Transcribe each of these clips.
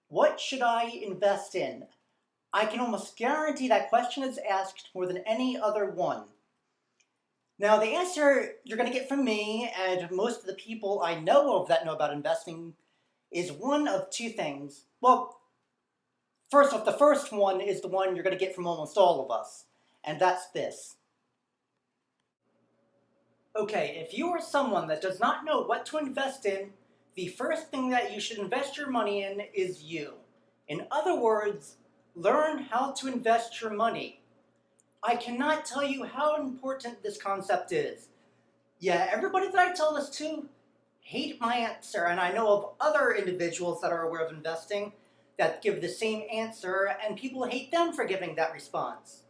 What should I invest in? I can almost guarantee that question is asked more than any other one. Now, the answer you're going to get from me and most of the people I know of that know about investing is one of two things. Well, first off, the first one is the one you're going to get from almost all of us, and that's this. Okay, if you are someone that does not know what to invest in, the first thing that you should invest your money in is you. In other words, learn how to invest your money. I cannot tell you how important this concept is. Yeah, everybody that I tell this to hate my answer, and I know of other individuals that are aware of investing that give the same answer, and people hate them for giving that response.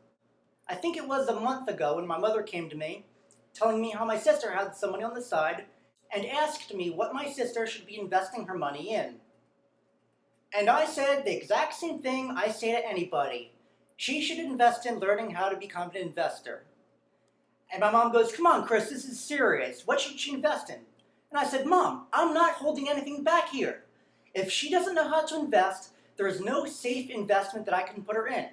I think it was a month ago when my mother came to me, telling me how my sister had some money on the side, and asked me what my sister should be investing her money in. And I said the exact same thing I say to anybody. She should invest in learning how to become an investor. And my mom goes, "Come on, Chris, this is serious. What should she invest in?" And I said, "Mom, I'm not holding anything back here. If she doesn't know how to invest, there is no safe investment that I can put her in.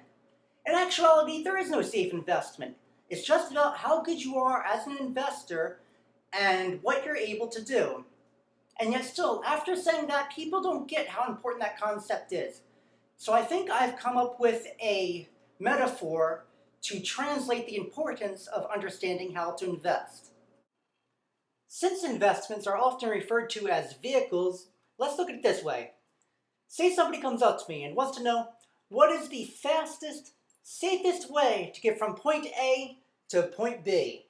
In actuality, there is no safe investment. It's just about how good you are as an investor and what you're able to do." And yet still, after saying that, people don't get how important that concept is. So I think I've come up with a metaphor to translate the importance of understanding how to invest. Since investments are often referred to as vehicles, let's look at it this way. Say somebody comes up to me and wants to know what is the fastest, safest way to get from point A to point B.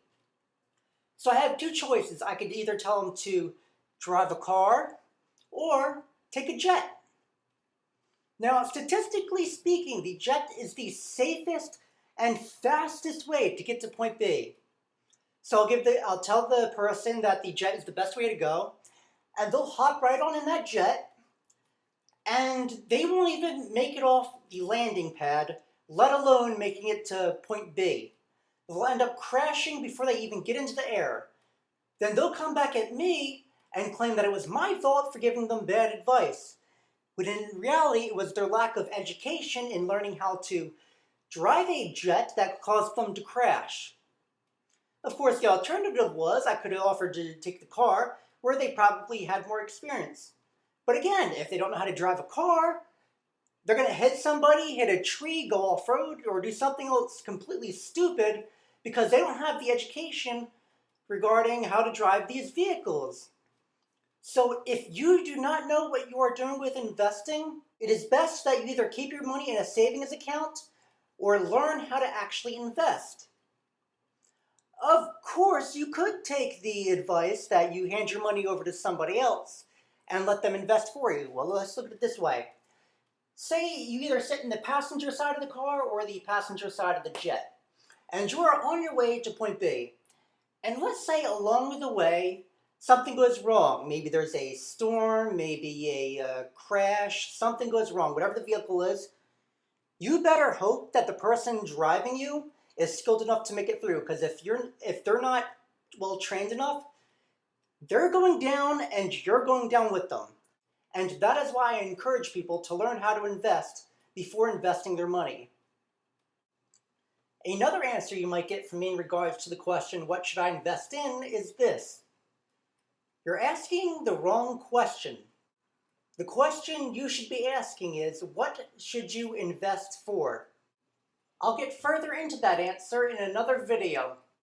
So I have two choices. I could either tell them to drive a car or take a jet. Now, statistically speaking, the jet is the safest and fastest way to get to point B. So I'll tell the person that the jet is the best way to go, and they'll hop right on in that jet, and they won't even make it off the landing pad, let alone making it to point B. They'll end up crashing before they even get into the air. Then they'll come back at me and claim that it was my fault for giving them bad advice, when in reality it was their lack of education in learning how to drive a jet that caused them to crash. Of course, the alternative was I could have offered to take the car, where they probably had more experience. But again, if they don't know how to drive a car, they're going to hit somebody, hit a tree, go off-road, or do something else completely stupid because they don't have the education regarding how to drive these vehicles. So if you do not know what you are doing with investing, it is best that you either keep your money in a savings account or learn how to actually invest. Of course, you could take the advice that you hand your money over to somebody else and let them invest for you. Well, let's look at it this way. Say you either sit in the passenger side of the car or the passenger side of the jet, and you are on your way to point B. And let's say along the way, something goes wrong. Maybe there's a storm, maybe a crash, something goes wrong, whatever the vehicle is. You better hope that the person driving you is skilled enough to make it through, because if they're not well trained enough, they're going down and you're going down with them. And that is why I encourage people to learn how to invest before investing their money. Another answer you might get from me in regards to the question, what should I invest in, is this. You're asking the wrong question. The question you should be asking is, what should you invest for? I'll get further into that answer in another video.